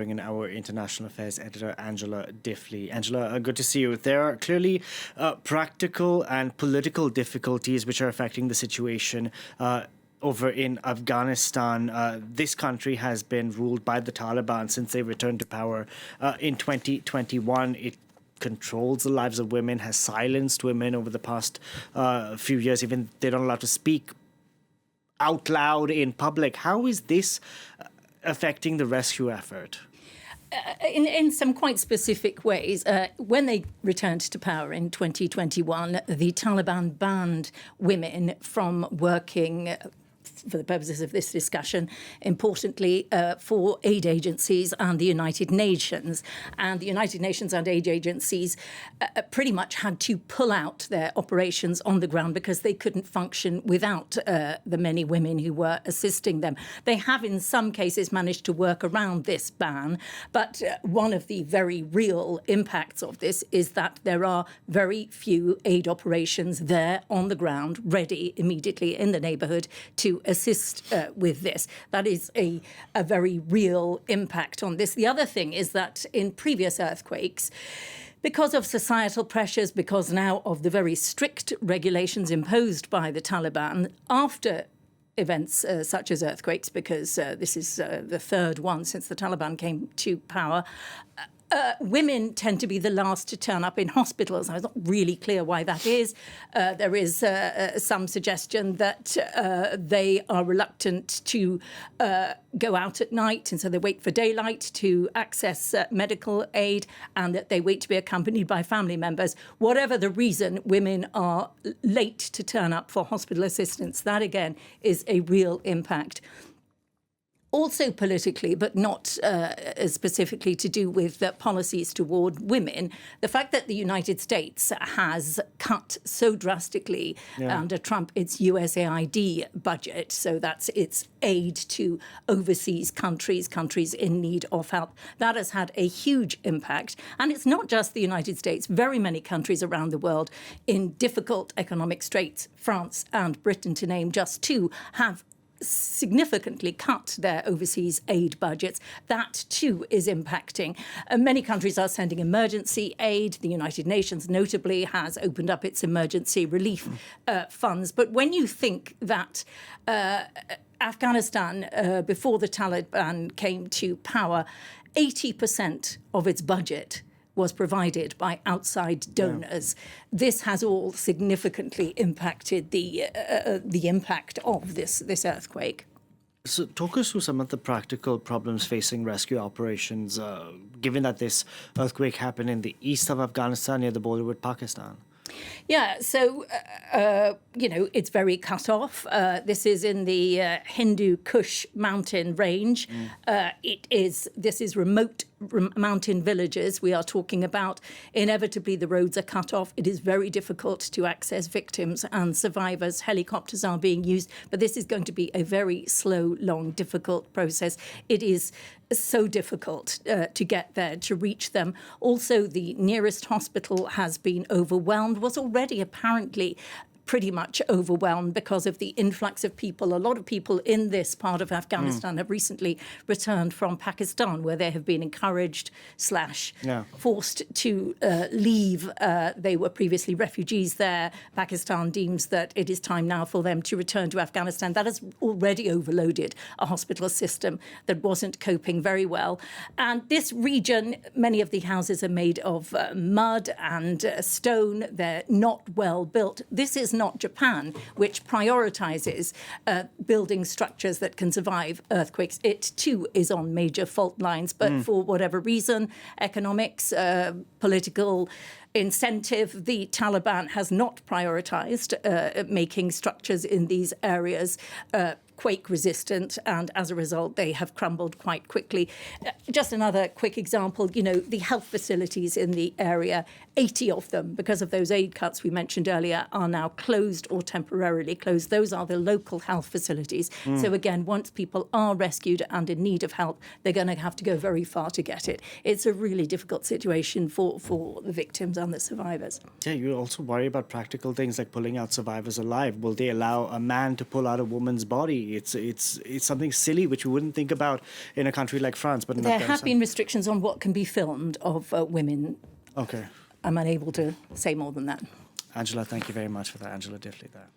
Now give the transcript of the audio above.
In our international affairs editor, Angela Diffley. Angela, good to see you. There are clearly practical and political difficulties which are affecting the situation over in Afghanistan. This country has been ruled by the Taliban since they returned to power in 2021. It controls the lives of women, has silenced women over the past few years. Even they're not allowed to speak out loud in public. How is this affecting the rescue effort? In some quite specific ways. When they returned to power in 2021, the Taliban banned women from working, for the purposes of this discussion, importantly, for aid agencies and the United Nations. And the United Nations and aid agencies pretty much had to pull out their operations on the ground because they couldn't function without the many women who were assisting them. They have, in some cases, managed to work around this ban. But one of the very real impacts of this is that there are very few aid operations there on the ground, ready immediately in the neighbourhood to assist with this. That is a very real impact on this. The other thing is that in previous earthquakes, because of societal pressures, because now of the very strict regulations imposed by the Taliban, after events such as earthquakes, because this is the third one since the Taliban came to power, women tend to be the last to turn up in hospitals. I'm not really clear why that is. There is some suggestion that they are reluctant to go out at night, and so they wait for daylight to access medical aid, and that they wait to be accompanied by family members. Whatever the reason, women are late to turn up for hospital assistance. That, again, is a real impact. Also politically, but not specifically to do with policies toward women, the fact that the United States has cut so drastically under Trump its USAID budget, so that's its aid to overseas countries in need of help, that has had a huge impact. And it's not just the United States. Very many countries around the world in difficult economic straits, France and Britain to name just two, have significantly cut their overseas aid budgets. That too is impacting. Many countries are sending emergency aid. The United Nations notably has opened up its emergency relief funds. But when you think that Afghanistan, before the Taliban came to power, 80% of its budget was provided by outside donors. This has all significantly impacted the impact of this earthquake. So talk us through some of the practical problems facing rescue operations, given that this earthquake happened in the east of Afghanistan near the border with Pakistan. Yeah, so, it's very cut off. This is in the Hindu Kush mountain range. This is remote mountain villages we are talking about. Inevitably, the roads are cut off. It is very difficult to access victims and survivors. Helicopters are being used, but this is going to be a very slow, long, difficult process. It is so difficult to get there, to reach them. Also, the nearest hospital has been overwhelmed, was already apparently pretty much overwhelmed because of the influx of people. A lot of people in this part of Afghanistan have recently returned from Pakistan, where they have been encouraged / forced to leave. They were previously refugees there. Pakistan deems that it is time now for them to return to Afghanistan. That has already overloaded a hospital system that wasn't coping very well. And this region, many of the houses are made of mud and stone. They're not well built. This is not Japan, which prioritizes building structures that can survive earthquakes. It, too, is on major fault lines, but for whatever reason, economics, political incentive, the Taliban has not prioritized making structures in these areas quake resistant, and as a result, they have crumbled quite quickly. Just another quick example, the health facilities in the area, 80 of them, because of those aid cuts we mentioned earlier, are now closed or temporarily closed. Those are the local health facilities. So again, once people are rescued and in need of help, they're going to have to go very far to get it. It's a really difficult situation for the victims and the survivors. Yeah, you also worry about practical things like pulling out survivors alive. Will they allow a man to pull out a woman's body silly. It's something silly which we wouldn't think about in a country like France. But in There have Afghanistan- been restrictions on what can be filmed of women. Okay. I'm unable to say more than that. Angela, thank you very much for that. Angela Diffley there.